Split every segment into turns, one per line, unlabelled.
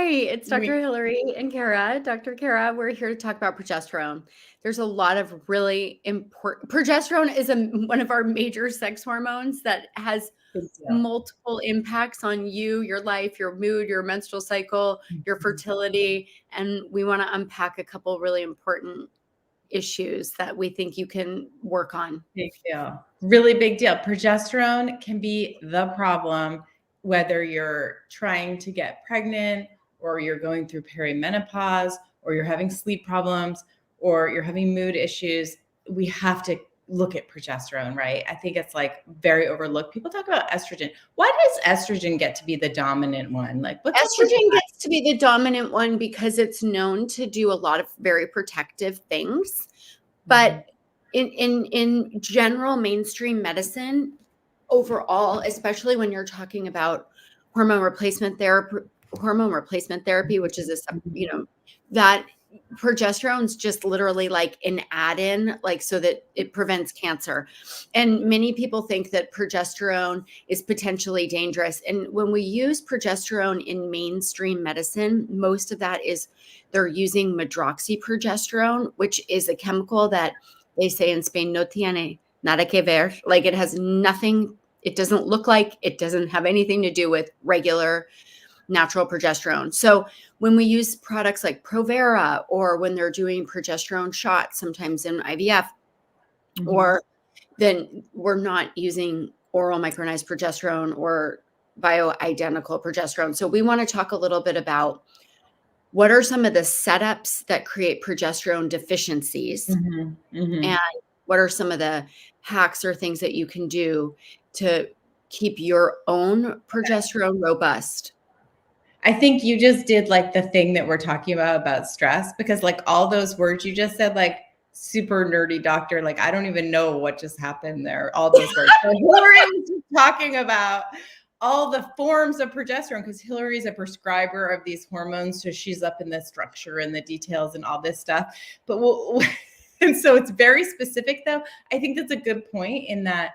Hi, it's Dr.
We
Hillary and Kara. Dr. Kara, we're here to talk about progesterone. There's a lot of really important progesterone is one of our major sex hormones that has
Big deal.
multiple impacts on you, your life, your mood, your menstrual cycle, your fertility, and we want to unpack a couple really important issues that we think you can work on.
Big deal. Really big deal. Progesterone can be the problem, whether you're trying to get pregnant or you're going through perimenopause or you're having sleep problems or you're having mood issues. We have to look at progesterone, right? I think it's like very overlooked. People talk about estrogen. Why does estrogen get to be the dominant one? Like, what's up with
Estrogen
that?
gets to be the dominant one because it's known to do a lot of very protective things. But in general mainstream medicine, overall, especially when you're talking about hormone replacement therapy, which is that progesterone's just literally like an add-in, like so that it prevents cancer. And many people think that progesterone is potentially dangerous. And when we use progesterone in mainstream medicine, most of that is they're using medroxyprogesterone, which is a chemical that they say in Spain, no tiene nada que ver. Like it has nothing, it doesn't look like, it doesn't have anything to do with regular natural progesterone. So when we use products like Provera, or when they're doing progesterone shots, sometimes in IVF, or then we're not using oral micronized progesterone or bioidentical progesterone. So we want to talk a little bit about what are some of the setups that create progesterone deficiencies, and what are some of the hacks or things that you can do to keep your own progesterone robust.
I think you just did like the thing that we're talking about stress, because like all those words you just said, like super nerdy doctor, like I don't even know what just happened there. All those words. So Hillary was just talking about all the forms of progesterone because Hillary is a prescriber of these hormones. So she's up in the structure and the details and all this stuff. But and so it's very specific though. I think that's a good point in that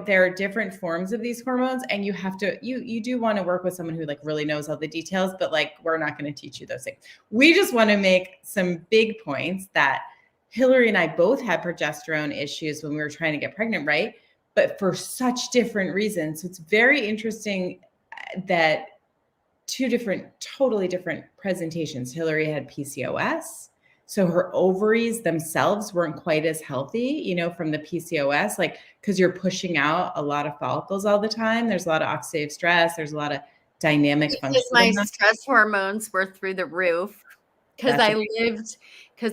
there are different forms of these hormones and you do want to work with someone who like really knows all the details, but like, we're not going to teach you those things. We just want to make some big points that Hillary and I both had progesterone issues when we were trying to get pregnant, right? But for such different reasons. So it's very interesting that totally different presentations. Hillary had PCOS. So her ovaries themselves weren't quite as healthy, from the PCOS, like, because you're pushing out a lot of follicles all the time. There's a lot of oxidative stress. There's a lot of dynamic function.
My stress hormones were through the roof because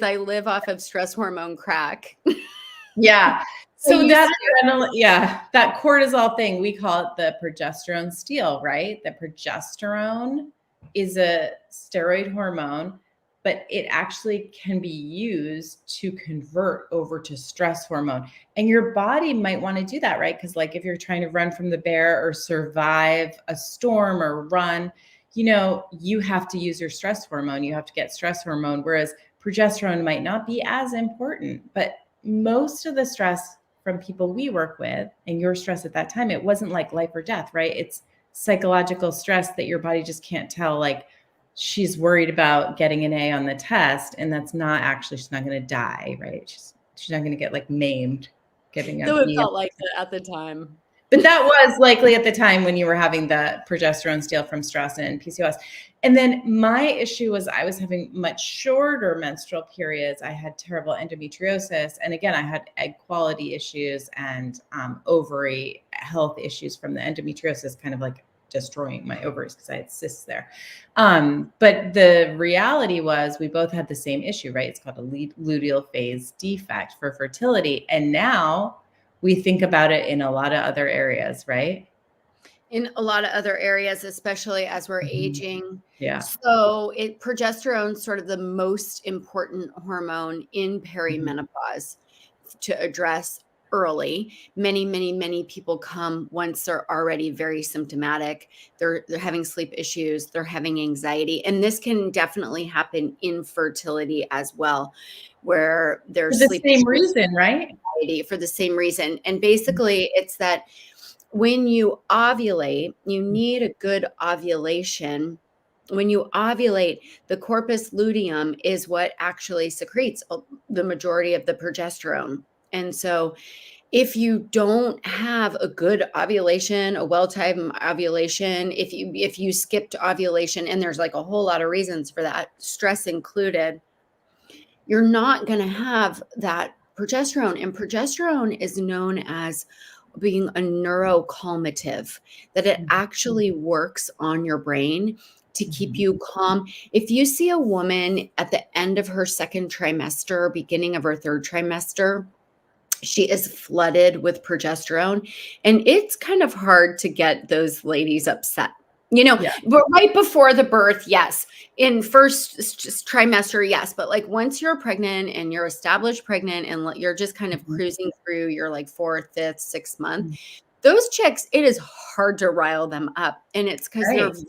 I live off of stress hormone crack.
Yeah. So that cortisol thing, we call it the progesterone steal, right? The progesterone is a steroid hormone, but it actually can be used to convert over to stress hormone. And your body might want to do that, right? Because like if you're trying to run from the bear or survive a storm or run, you have to use your stress hormone. You have to get stress hormone, whereas progesterone might not be as important. But most of the stress from people we work with, and your stress at that time, it wasn't like life or death, right? It's psychological stress that your body just can't tell, like, she's worried about getting an A on the test, and that's not actually, she's not going to die, right? She's not going to get like maimed getting
Though it felt like that at the time.
But that was likely at the time when you were having the progesterone steal from stress and PCOS. And then my issue was I was having much shorter menstrual periods. I had terrible endometriosis. And again, I had egg quality issues and ovary health issues from the endometriosis, kind of like destroying my ovaries because I had cysts there. But the reality was we both had the same issue, right? It's called a luteal phase defect for fertility. And now we think about it in a lot of other areas, right?
In a lot of other areas, especially as we're aging.
Yeah.
So progesterone's sort of the most important hormone in perimenopause to address early. Many people come once they're already very symptomatic. They're having sleep issues, they're having anxiety. And this can definitely happen in fertility as well, where there's
for the same reason, right?
For the same reason. And basically it's that when you ovulate, you need a good ovulation when you ovulate, the corpus luteum is what actually secretes the majority of the progesterone. And so if you don't have a good ovulation, a well-timed ovulation, if you skipped ovulation, and there's like a whole lot of reasons for that, stress included, you're not going to have that progesterone. And progesterone is known as being a neuro-calmative, that it actually works on your brain to keep you calm. If you see a woman at the end of her second trimester, beginning of her third trimester, she is flooded with progesterone, and it's kind of hard to get those ladies upset. But right before the birth, yes. In first trimester, yes. But like once you're pregnant and you're established pregnant and you're just kind of cruising through your like fourth, fifth, sixth month, those chicks, it is hard to rile them up. And it's because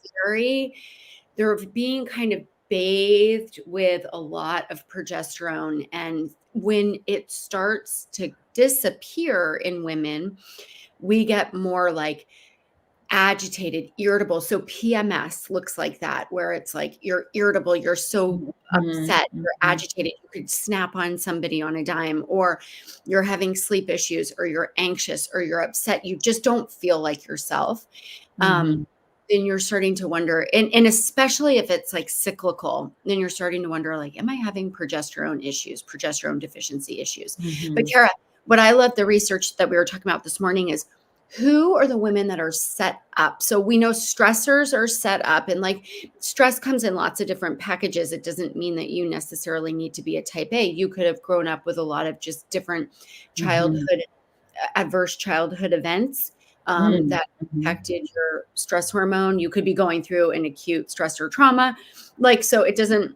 they're being kind of bathed with a lot of progesterone. And when it starts to disappear in women, we get more like agitated, irritable. So PMS looks like that, where it's like you're irritable, you're so upset, you're agitated, you could snap on somebody on a dime, or you're having sleep issues, or you're anxious, or you're upset. You just don't feel like yourself. Then you're starting to wonder, and especially if it's like cyclical, then you're starting to wonder, like, am I having progesterone issues, progesterone deficiency issues? But Kara, what I love the research that we were talking about this morning is, who are the women that are set up? So we know stressors are set up, and like stress comes in lots of different packages. It doesn't mean that you necessarily need to be a type A. You could have grown up with a lot of just different adverse childhood events that impacted your stress hormone. You could be going through an acute stress or trauma. So it doesn't,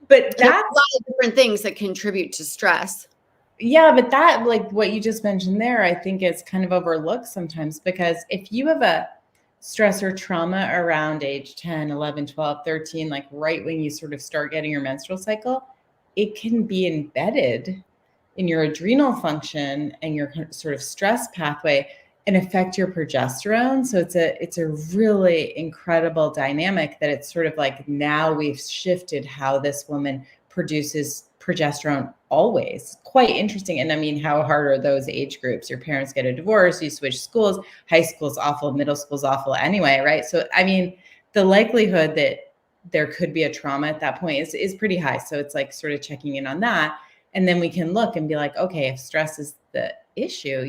but that's a lot of different things that contribute to stress.
Yeah, but that, like what you just mentioned there, I think is kind of overlooked sometimes, because if you have a stress or trauma around age 10, 11, 12, 13, like right when you sort of start getting your menstrual cycle, it can be embedded in your adrenal function and your sort of stress pathway and affect your progesterone. So it's a really incredible dynamic that it's sort of like, now we've shifted how this woman produces progesterone always. Quite interesting. And I mean, how hard are those age groups? Your parents get a divorce, you switch schools, high school's awful, middle school's awful anyway, right? So, I mean, the likelihood that there could be a trauma at that point is pretty high. So it's like sort of checking in on that. And then we can look and be like, okay, if stress is the issue,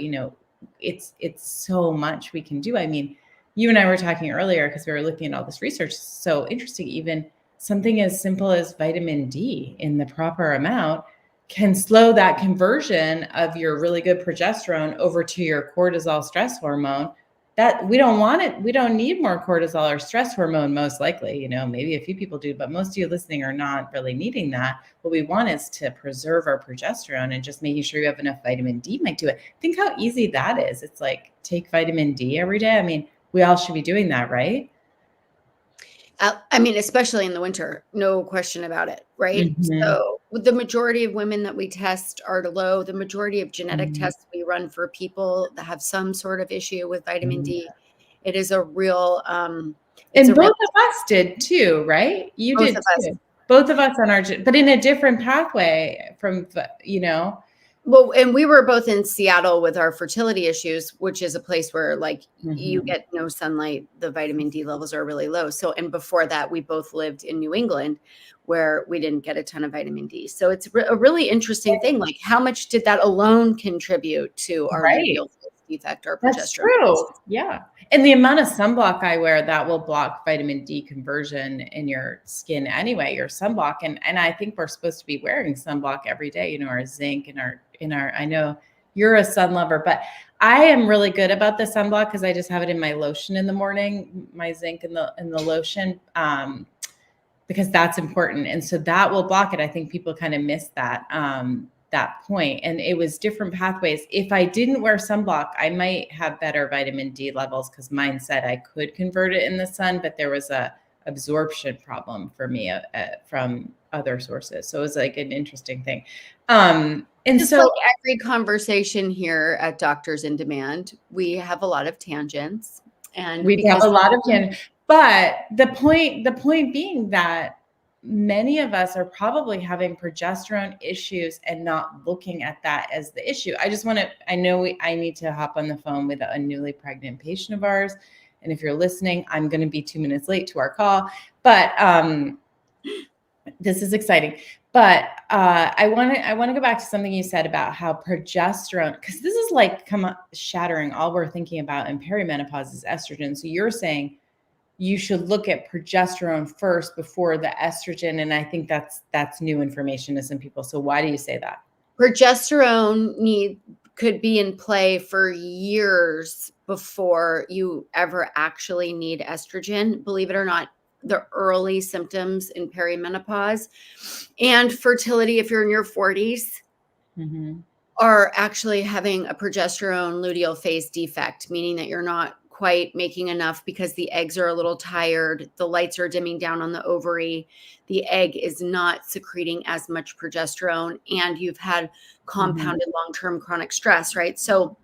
it's so much we can do. I mean, you and I were talking earlier, because we were looking at all this research. So interesting, even something as simple as vitamin D in the proper amount can slow that conversion of your really good progesterone over to your cortisol stress hormone. That we don't want it. We don't need more cortisol or stress hormone, most likely. Maybe a few people do, but most of you listening are not really needing that. What we want is to preserve our progesterone, and just making sure you have enough vitamin D might do it. Think how easy that is. It's like, take vitamin D every day. I mean, we all should be doing that, right?
I mean, especially in the winter, no question about it, right? So the majority of women that we test are low. The majority of genetic tests we run for people that have some sort of issue with vitamin D. It is a real
and both of us did too, right? You did too. Both of us on our, but in a different pathway from,
Well, and we were both in Seattle with our fertility issues, which is a place where like you get no sunlight, the vitamin D levels are really low. So, and before that, we both lived in New England where we didn't get a ton of vitamin D. So it's a really interesting thing. Like, how much did that alone contribute to our luteal defect, our progesterone?
That's true. Yeah. And the amount of sunblock I wear, that will block vitamin D conversion in your skin anyway, your sunblock. And I think we're supposed to be wearing sunblock every day, our zinc and I know you're a sun lover, but I am really good about the sunblock because I just have it in my lotion in the morning, my zinc in the lotion, because that's important. And so that will block it. I think people kind of miss that point. And it was different pathways. If I didn't wear sunblock, I might have better vitamin D levels, because mine said I could convert it in the sun, but there was a absorption problem for me from other sources. So it was like an interesting thing. And just so
like every conversation here at Doctors in Demand, we have a lot of tangents, and
we have a lot of tangents. But the point being that many of us are probably having progesterone issues and not looking at that as the issue. I need to hop on the phone with a newly pregnant patient of ours. And if you're listening, I'm going to be 2 minutes late to our call, but this is exciting. But I want to go back to something you said about how progesterone, because this is like shattering all we're thinking about in perimenopause is estrogen. So you're saying you should look at progesterone first before the estrogen. And I think that's new information to some people. So why do you say that?
Progesterone could be in play for years before you ever actually need estrogen. Believe it or not, the early symptoms in perimenopause and fertility, if you're in your 40s, are actually having a progesterone luteal phase defect, meaning that you're not quite making enough because the eggs are a little tired, the lights are dimming down on the ovary, the egg is not secreting as much progesterone, and you've had compounded long-term chronic stress, right? So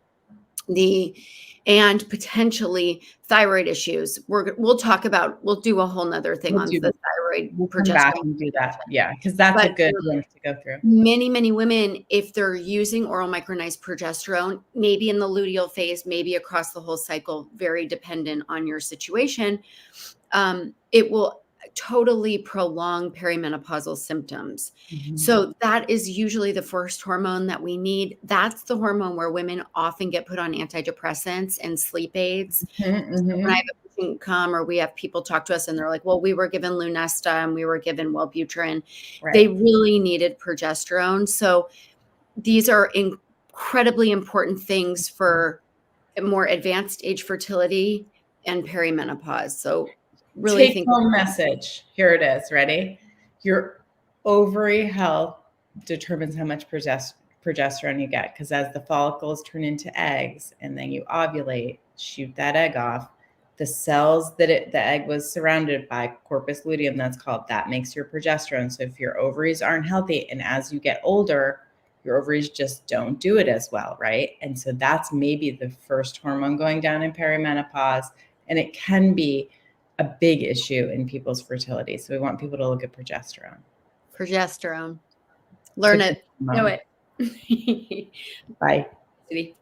and potentially thyroid issues. We'll do a whole nother thing on the thyroid.
We'll come back and do that. Yeah, because that's a good link to go through.
Many women, if they're using oral micronized progesterone, maybe in the luteal phase, maybe across the whole cycle, very dependent on your situation, it will totally prolong perimenopausal symptoms. So that is usually the first hormone that we need. That's the hormone where women often get put on antidepressants and sleep aids. So when I have a patient come or we have people talk to us and they're like, well, we were given Lunesta and we were given Wellbutrin. Right. They really needed progesterone. So these are incredibly important things for more advanced age fertility and perimenopause. So really
take home message. Here it is. Ready? Your ovary health determines how much progesterone you get, because as the follicles turn into eggs and then you ovulate, shoot that egg off, the cells that the egg was surrounded by, corpus luteum, that makes your progesterone. So if your ovaries aren't healthy, and as you get older, your ovaries just don't do it as well, right? And so that's maybe the first hormone going down in perimenopause, and it can be a big issue in people's fertility. So we want people to look at progesterone.
Learn it. Know it.
Bye.
City.